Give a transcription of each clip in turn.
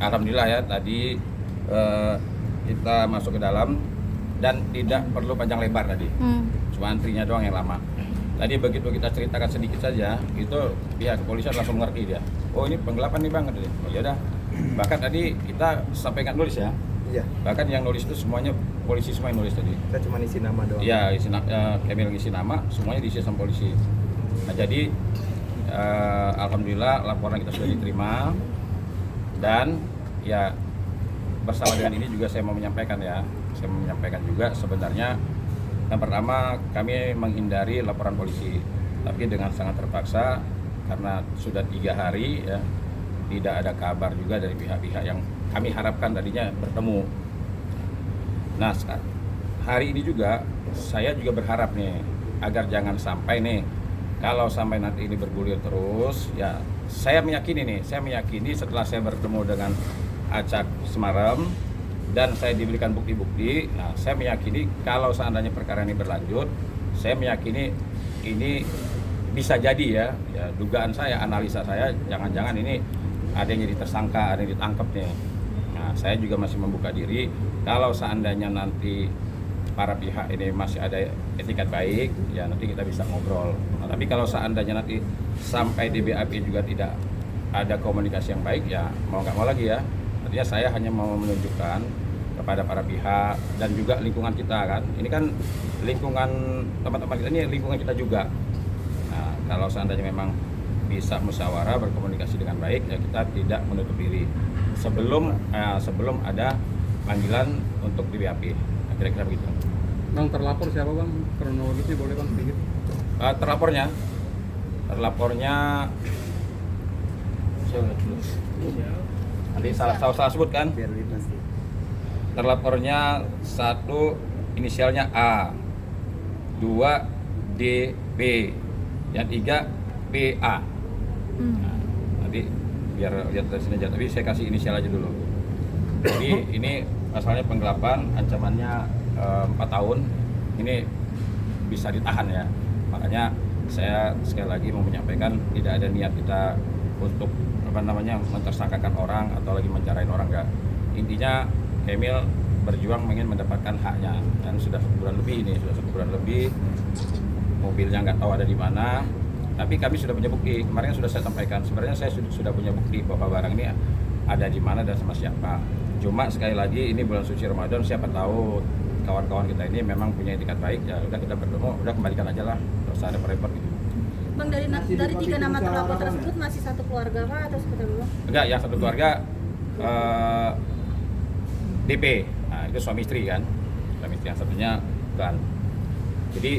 Alhamdulillah ya, tadi kita masuk ke dalam dan tidak perlu panjang lebar tadi. Cuma antrinya doang yang lama. Tadi begitu kita ceritakan sedikit saja, itu pihak kepolisian langsung ngerti dia. Oh, ini penggelapan nih Bang. Oh ya udah. Bahkan tadi kita sampai nggak nulis ya. Iya. Bahkan yang nulis itu semuanya polisi semua yang nulis tadi. Kita cuma isi nama doang. Iya, Kamil ngisi nama, semuanya diisi sama polisi. Nah jadi alhamdulillah laporan kita sudah diterima dan ya bersama dengan ini juga saya mau menyampaikan juga sebenarnya yang pertama kami menghindari laporan polisi, tapi dengan sangat terpaksa karena sudah 3 hari ya tidak ada kabar juga dari pihak-pihak yang kami harapkan tadinya bertemu. Nah hari ini juga saya juga berharap nih agar jangan sampai nih kalau sampai nanti ini bergulir terus ya saya meyakini setelah saya bertemu dengan Acak Semarang dan saya diberikan bukti-bukti, nah saya meyakini kalau seandainya perkara ini berlanjut, saya meyakini ini bisa jadi ya dugaan saya, analisa saya, jangan-jangan ini ada yang jadi tersangka, ada yang ditangkap nih. Nah saya juga masih membuka diri kalau seandainya nanti para pihak ini masih ada etikat baik, ya nanti kita bisa ngobrol. Nah, tapi kalau seandainya nanti sampai di BAP juga tidak ada komunikasi yang baik, ya mau nggak mau lagi ya. Artinya saya hanya mau menunjukkan kepada para pihak dan juga lingkungan kita kan. Ini kan lingkungan teman-teman kita, ini lingkungan kita juga. Nah, kalau seandainya memang bisa musyawarah berkomunikasi dengan baik, ya kita tidak menutup diri sebelum ada panggilan untuk di BAP. Nah, kira-kira begitu. Bang, terlapor siapa Bang? Kronologisnya boleh Bang sedikit? Terlapornya nanti salah sebut kan? Biar lebih pasti. Terlapornya 1 inisialnya A, 2 DB, yang 3 PA. Nah, nanti biar lihat dari sini aja, tapi saya kasih inisial aja dulu. Jadi ini masalahnya penggelapan, ancamannya 4 tahun, ini bisa ditahan ya. Makanya saya sekali lagi mau menyampaikan tidak ada niat kita untuk mentersangkakan orang atau lagi mencarain orang, enggak. Intinya Kamil berjuang ingin mendapatkan haknya dan sudah 1 bulan lebih mobilnya nggak tahu ada di mana, tapi kami sudah punya bukti. Kemarin sudah saya sampaikan, sebenarnya saya sudah punya bukti bahwa barang ini ada di mana dan sama siapa. Cuma sekali lagi ini bulan suci Ramadan, siapa tahu kawan-kawan kita ini memang punya etikat baik, ya udah kita bertemu, udah kembalikan aja lah, nggak usah ada repot gitu. Bang, dari 3 nama terlapor tersebut masih satu keluarga kah atau seperti apa? Enggak, yang satu keluarga DP, nah itu suami istri kan, suami istri, yang satunya bukan. Jadi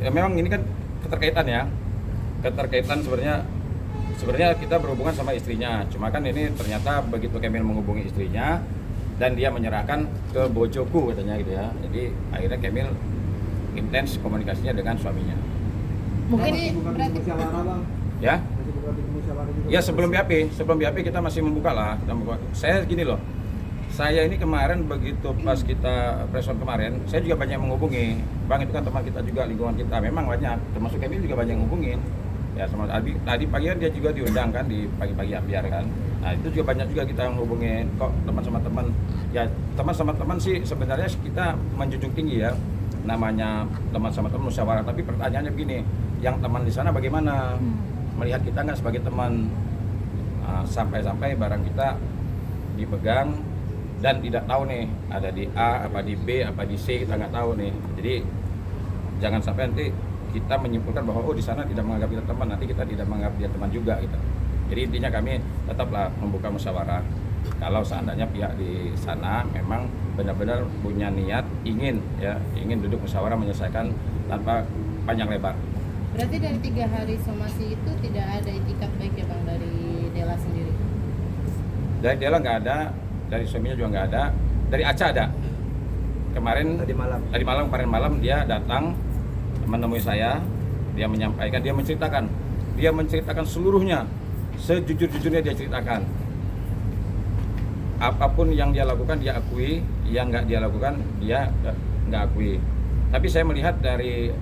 memang ini kan keterkaitan sebenarnya kita berhubungan sama istrinya, cuma kan ini ternyata begitu Kamil menghubungi istrinya dan dia menyerahkan ke bojoku katanya gitu ya, jadi akhirnya Kamil intens komunikasinya dengan suaminya. Mungkin berarti musyawarah Bang. Ya? Masih buka musyawarah juga. Ya sebelum BAP kita masih membuka lah. Saya gini loh, saya ini kemarin begitu pas kita presscon kemarin, saya juga banyak menghubungi. Bang, itu kan teman kita juga, lingkungan kita memang banyak, termasuk Kamil juga banyak menghubungin. Ya sama tadi pagi kan dia juga diundang kan di pagi-pagi ambiar kan. Nah itu juga banyak juga kita menghubungin. Kok teman sama teman? Ya teman sama teman sih sebenarnya kita menjunjung tinggi ya. Namanya teman sama teman musyawarah, tapi pertanyaannya begini, yang teman di sana bagaimana melihat kita nggak sebagai teman? Nah, sampai-sampai barang kita dipegang dan tidak tahu nih ada di A apa di B apa di C, kita nggak tahu nih. Jadi jangan sampai nanti kita menyimpulkan bahwa di sana tidak menganggap kita teman, nanti kita tidak menganggap dia teman juga gitu. Jadi intinya kami tetaplah membuka musyawarah. Kalau seandainya pihak di sana memang benar-benar punya niat ingin duduk musyawarah menyelesaikan tanpa panjang lebar. Berarti dari 3 hari somasi itu tidak ada itikat baik ya Bang dari Dela sendiri? Dari Dela nggak ada, dari suaminya juga nggak ada, dari Aca ada. Kemarin kemarin malam dia datang menemui saya, dia menceritakan seluruhnya, sejujur-jujurnya dia ceritakan. Apapun yang dia lakukan dia akui, yang nggak dia lakukan dia nggak akui. Tapi saya melihat dari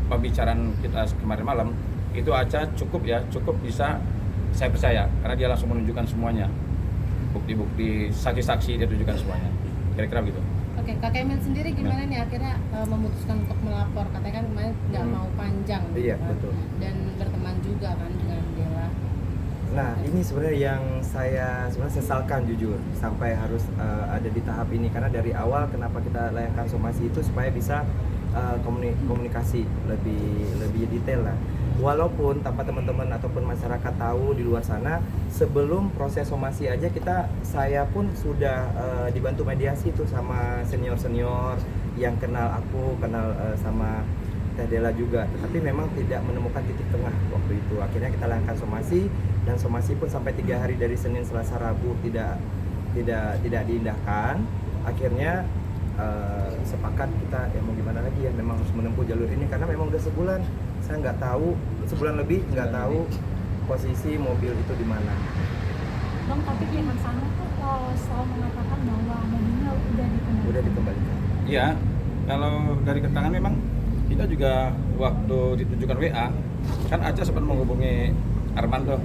pembicaraan kita kemarin malam itu Aca cukup bisa saya percaya karena dia langsung menunjukkan semuanya. bukti-bukti saksi-saksi dia tunjukkan semuanya. Kira-kira begitu. Oke, Kak Emil sendiri gimana nih akhirnya memutuskan untuk melapor? Katanya kan kemarin nggak mau panjang gitu Iya, kan. betul. Dan berteman juga kan dengan Dela. Nah, ini sebenarnya yang saya sebenarnya sesalkan jujur sampai harus ada di tahap ini, karena dari awal kenapa kita layangkan somasi itu supaya bisa komunikasi lebih detail lah. Walaupun tanpa teman-teman ataupun masyarakat tahu di luar sana, sebelum proses somasi aja saya pun sudah dibantu mediasi tuh sama senior-senior yang kenal aku, kenal sama Teh Dela juga, tetapi memang tidak menemukan titik tengah waktu itu. Akhirnya kita layangkan somasi, dan somasi pun sampai 3 hari dari Senin, Selasa, Rabu tidak diindahkan. Akhirnya sepakat kita ya mau gimana lagi ya, memang harus menempuh jalur ini karena memang udah sebulan saya nggak tahu, sebulan lebih nggak tahu posisi mobil itu di mana. Bang, tapi pihak sana tuh selalu mengatakan bahwa mobilnya Udah dikembalikan. Iya, kalau dari keterangan memang kita juga waktu ditunjukkan WA, kan Aca sempat menghubungi Armando.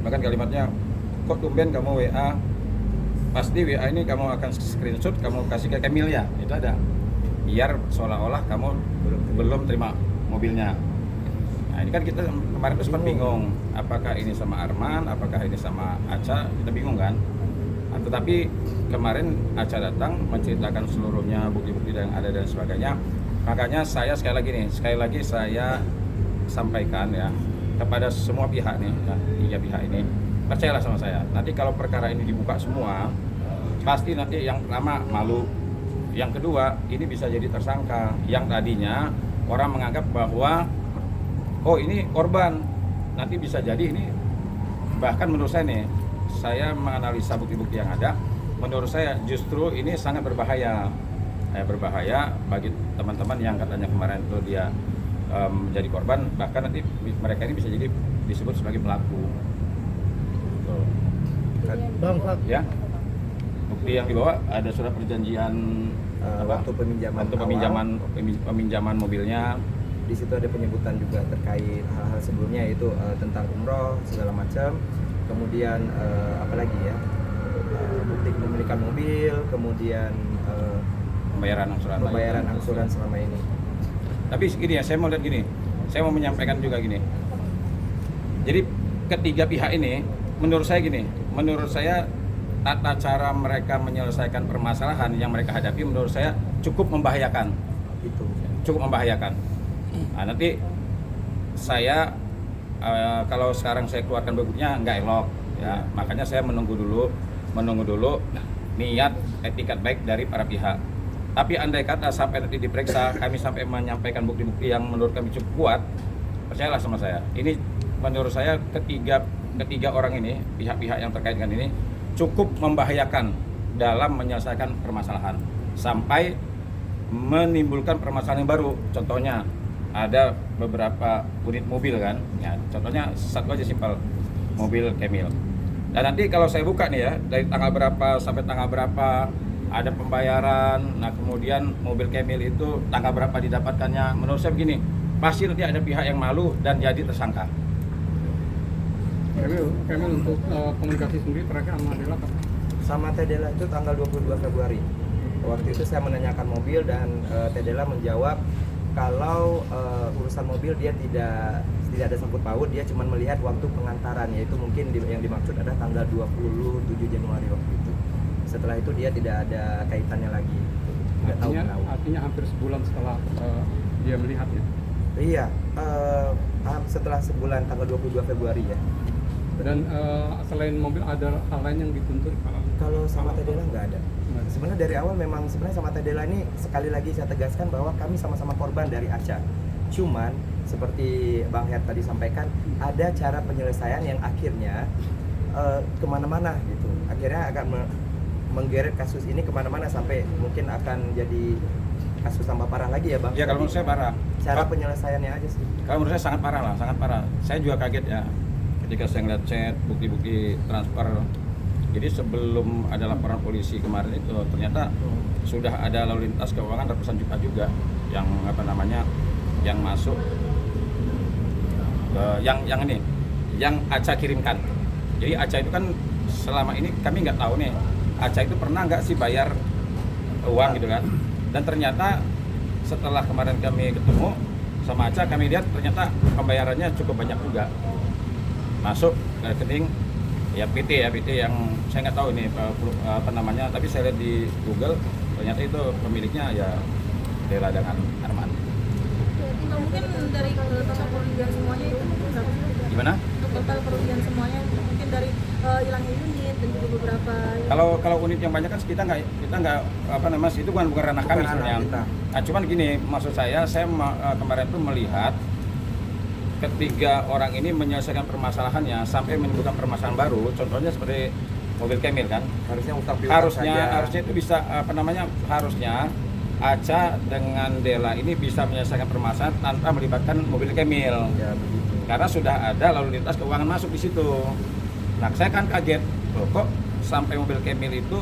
Bahkan kalimatnya, kok tumben kamu WA? Pasti WA ini kamu akan screenshot, kamu kasih ke Emil ya, itu ada. Biar seolah-olah kamu belum terima mobilnya. Nah ini kan kita kemarin tuh sempat bingung, apakah ini sama Arman, apakah ini sama Aca, kita bingung kan. Nah, tetapi kemarin Aca datang menceritakan seluruhnya, bukti-bukti yang ada dan sebagainya. Makanya saya sekali lagi saya sampaikan ya kepada semua pihak nih, ya, 3 pihak ini, percayalah sama saya. Nanti kalau perkara ini dibuka semua, pasti nanti yang pertama malu, yang kedua ini bisa jadi tersangka. Yang tadinya orang menganggap bahwa oh ini korban, nanti bisa jadi ini, bahkan menurut saya nih, saya menganalisa bukti-bukti yang ada, menurut saya justru ini sangat berbahaya. Berbahaya bagi teman-teman yang katanya kemarin itu dia menjadi korban, bahkan nanti mereka ini bisa jadi disebut sebagai pelaku. Tuh. Bang, Ya, bukti yang dibawa ada surat perjanjian waktu peminjaman mobilnya. Di situ ada penyebutan juga terkait hal-hal sebelumnya, yaitu tentang umroh segala macam. Kemudian apalagi ya, bukti kepemilikan mobil, kemudian pembayaran angsuran selama ini. Tapi gini ya, saya mau lihat gini, saya mau menyampaikan juga gini. Jadi ketiga pihak ini, menurut saya tata cara mereka menyelesaikan permasalahan yang mereka hadapi menurut saya cukup membahayakan. Nah, nanti saya kalau sekarang saya keluarkan buktinya nggak elok ya, makanya saya menunggu dulu niat etikat baik dari para pihak. Tapi andai kata sampai nanti diperiksa, kami sampai menyampaikan bukti-bukti yang menurut kami cukup kuat, percayalah sama saya, ini menurut saya ketiga orang ini, pihak-pihak yang terkait dengan ini cukup membahayakan dalam menyelesaikan permasalahan sampai menimbulkan permasalahan yang baru. Contohnya ada beberapa unit mobil kan ya, contohnya satu aja simpel, mobil Emil. Dan nanti kalau saya buka nih ya, dari tanggal berapa sampai tanggal berapa ada pembayaran, nah kemudian mobil Emil itu tanggal berapa didapatkannya, menurut saya begini, pasti nanti ada pihak yang malu dan jadi tersangka. Emil untuk komunikasi sendiri terakhir sama Dela kapan? Sama Teh Dela itu tanggal 22 Februari. Waktu itu saya menanyakan mobil dan Teh Dela menjawab kalau urusan mobil dia tidak ada sangkut paut, dia cuma melihat waktu pengantaran, yaitu mungkin yang dimaksud adalah tanggal 27 Januari waktu itu. Setelah itu dia tidak ada kaitannya lagi. Artinya hampir sebulan setelah dia melihat ya? Iya, setelah sebulan tanggal 22 Februari ya. Dan selain mobil ada hal lain yang dituntut? Kalau sama Teh Dela nggak ada. Sebenarnya dari awal memang sebenarnya sama Teh Dela ini sekali lagi saya tegaskan bahwa kami sama-sama korban dari Aca. Cuman seperti Bang Her tadi sampaikan, ada cara penyelesaian yang akhirnya kemana-mana gitu. Akhirnya akan menggeret kasus ini kemana-mana sampai mungkin akan jadi kasus tambah parah lagi ya Bang. Ya kalau menurut saya parah. Cara penyelesaiannya aja sih. Kalau menurut saya sangat parah lah, sangat parah. Saya juga kaget ya ketika saya ngeliat chat, bukti-bukti transfer. Jadi sebelum ada laporan polisi kemarin itu ternyata sudah ada lalu lintas keuangan ratusan juta juga yang yang masuk yang Aca kirimkan. Jadi Aca itu kan selama ini kami nggak tahu nih Aca itu pernah nggak sih bayar uang gitu kan. Dan ternyata setelah kemarin kami ketemu sama Aca, kami lihat ternyata pembayarannya cukup banyak juga. Masuk rekening ya PT yang saya nggak tahu ini apa namanya, tapi saya lihat di Google ternyata itu pemiliknya ya Dela dengan Arman. Berarti nggak mungkin dari total kerugian semuanya itu mungkin berapa sih? Gimana? Untuk total kerugian semuanya mungkin dari hilangnya unit dan juga beberapa. Kalau unit yang banyak kan kita nggak apa namanya, itu bukan ranah kami Bukan ranah sebenarnya. kita. Nah, cuman gini, maksud saya kemarin tuh melihat ketiga orang ini menyelesaikan permasalahannya sampai menimbulkan permasalahan baru. Contohnya seperti mobil Kemil kan. Harusnya utang piutang saja. Harusnya itu bisa apa namanya, harusnya Aca dengan Dela ini bisa menyelesaikan permasalahan tanpa melibatkan mobil Kemil. Ya begitu. Karena sudah ada lalu lintas keuangan masuk di situ. Nah, saya kan kaget, loh kok sampai mobil Kemil itu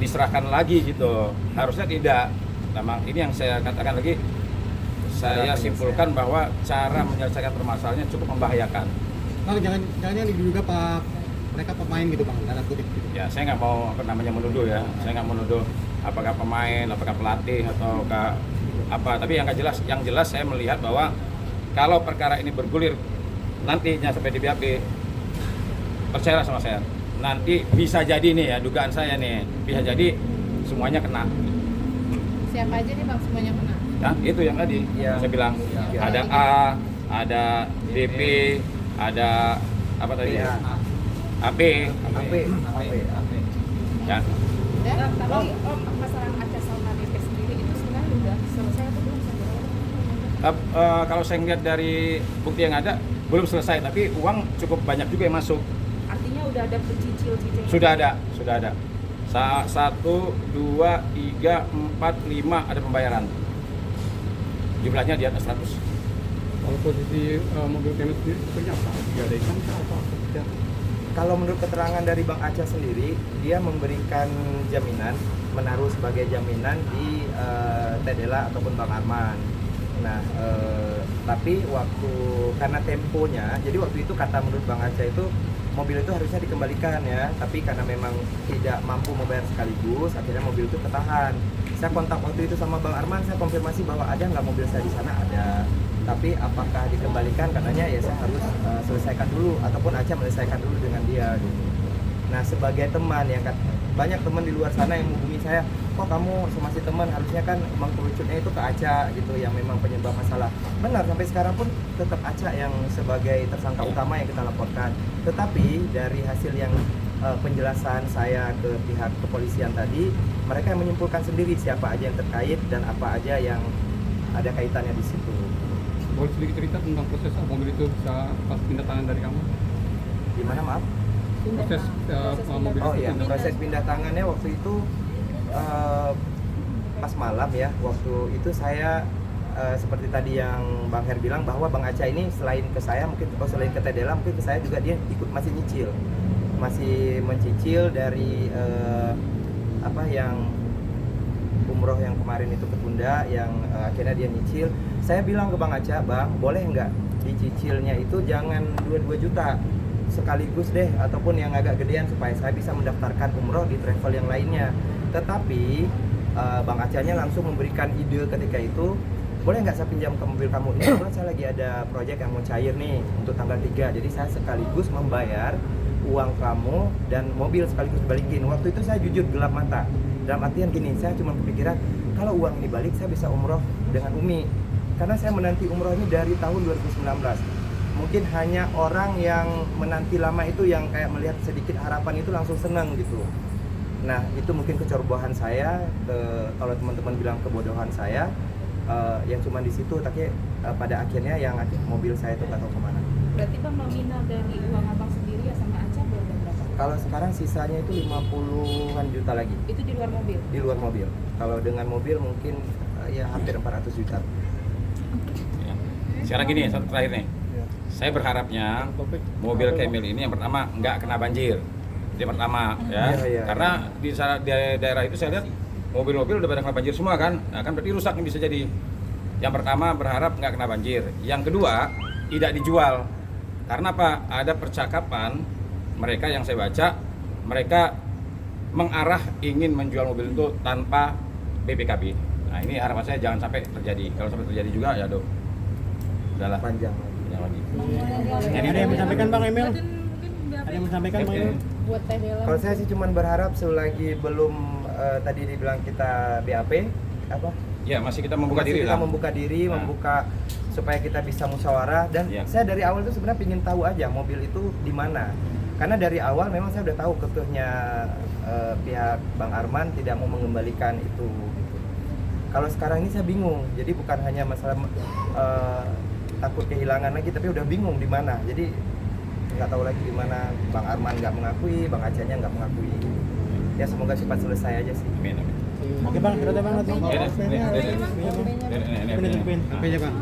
diserahkan lagi gitu. Harusnya tidak. Memang ini yang saya katakan lagi, saya simpulkan bahwa cara menyelesaikan permasalahannya cukup membahayakan. Bang, jangan diduga mereka pemain gitu bang, dalam kutip gitu. Ya, saya nggak mau apa namanya menuduh ya. Saya nggak menuduh apakah pemain, apakah pelatih atau apa. Tapi yang jelas saya melihat bahwa kalau perkara ini bergulir nantinya sampai di BAP, percayalah sama saya, nanti bisa jadi nih ya, dugaan saya nih, bisa jadi semuanya kena. Siapa aja nih bang semuanya kena? Ya, itu yang tadi Ya. saya bilang, Ya. ada A, ada DP, ada apa tadi? Ya. AP, ya. Dan Tapi masalah Aca sama DP sendiri itu sebenarnya udah selesai atau belum sebenarnya? Kalau saya lihat dari bukti yang ada belum selesai, tapi uang cukup banyak juga yang masuk. Artinya udah ada cicil-cicil. Sudah ada. 1, 2, 3, 4, 5 ada pembayaran. Jumlahnya di atas 100. Kalau posisi mobil Kemil sendiri sebenarnya apa? Digadaikan atau apa? Tidak. Kalau menurut keterangan dari Bang Aca sendiri, dia memberikan jaminan, menaruh sebagai jaminan di Tedela ataupun Bang Arman. Nah, tapi karena temponya, jadi waktu itu kata menurut Bang Aca itu mobil itu harusnya dikembalikan ya, tapi karena memang tidak mampu membayar sekaligus, akhirnya mobil itu ketahan. Saya kontak waktu itu sama Bang Arman, saya konfirmasi bahwa ada nggak mobil saya di sana, ada. Tapi apakah dikembalikan, katanya ya saya harus selesaikan dulu ataupun Aca menyelesaikan dulu dengan dia gitu. Nah, sebagai teman yang banyak teman di luar sana yang menghubungi saya, kok kamu masih teman, harusnya kan emang kerucutnya itu ke Aca gitu yang memang penyebab masalah. Benar, sampai sekarang pun tetap Aca yang sebagai tersangka utama yang kita laporkan. Tetapi dari hasil yang penjelasan saya ke pihak kepolisian tadi, mereka yang menyimpulkan sendiri siapa aja yang terkait dan apa aja yang ada kaitannya di situ. Boleh sedikit cerita tentang proses mobil itu bisa pas pindah tangan dari kamu? Gimana, maaf? Proses mobil Oh itu iya, pindah. proses pindah tangannya waktu itu pas malam ya. Waktu itu saya seperti tadi yang Bang Her bilang bahwa Bang Aca ini selain ke saya mungkin selain ke Tedela mungkin ke saya juga dia ikut masih nyicil. Masih mencicil dari apa yang umroh yang kemarin itu ketunda, yang akhirnya dia nyicil. Saya bilang ke Bang Aca, Bang, boleh nggak dicicilnya itu jangan 2 juta sekaligus deh, ataupun yang agak gedean supaya saya bisa mendaftarkan umroh di travel yang lainnya. Tetapi Bang Acanya langsung memberikan ide ketika itu, boleh nggak saya pinjam ke mobil kamu? Ini kebetulan saya lagi ada proyek yang mau cair nih untuk tanggal 3, jadi saya sekaligus membayar uang kamu dan mobil sekaligus balikin. Waktu itu saya jujur gelap mata. Dalam artian gini, saya cuma kepikiran kalau uang ini balik saya bisa umroh dengan Umi. Karena saya menanti umroh ini dari tahun 2019. Mungkin hanya orang yang menanti lama itu yang kayak melihat sedikit harapan itu langsung senang gitu. Nah, itu mungkin kecerobohan saya, kalau teman-teman bilang kebodohan saya, yang cuma di situ, tapi pada akhirnya yang mobil saya itu nggak tahu kemana. Berarti bang nominal dari uang abang sendiri ya sama Aca berapa? Kalau sekarang sisanya itu 50-an juta lagi. Itu di luar mobil? Di luar mobil. Kalau dengan mobil mungkin ya hampir 400 juta. Ya. Sekarang gini, satu terakhir nih. Saya berharapnya mobil Kemil ini yang pertama nggak kena banjir. Yang pertama ya. Iya. Karena di daerah itu saya lihat mobil-mobil udah pada kena banjir semua kan. Nah, kan berarti rusak nih bisa jadi. Yang pertama berharap nggak kena banjir. Yang kedua tidak dijual. Karena apa? Ada percakapan mereka yang saya baca mereka mengarah ingin menjual mobil itu tanpa BPKB. Nah ini harapan saya jangan sampai terjadi. Kalau sampai terjadi juga ya aduh, udahlah Panjang. jangan lagi. Ada yang menyampaikan Bang Emil? Mungkin BAP. Ada yang menyampaikan Bang Emil? Buat Teh Dela. Kalau saya sih cuman berharap selagi belum tadi dibilang kita BAP apa? Ya masih kita membuka Masih diri kita lah. membuka diri, Nah. membuka supaya kita bisa musyawarah dan Iya. saya dari awal tuh sebenarnya ingin tahu aja mobil itu di mana. Karena dari awal memang saya udah tahu kekehnya pihak Bang Arman tidak mau mengembalikan itu. Gitu. Kalau sekarang ini saya bingung. Jadi bukan hanya masalah takut kehilangan lagi, tapi udah bingung di mana. Jadi nggak tahu lagi di mana. Bang Arman nggak mengakui, Bang Acehnya nggak mengakui. Ya semoga cepat selesai aja sih. Amin, amin. Oke Bang, kita Bang nanti. Ini, HP-nya ini, dulu. Nah. HP-nya Bang.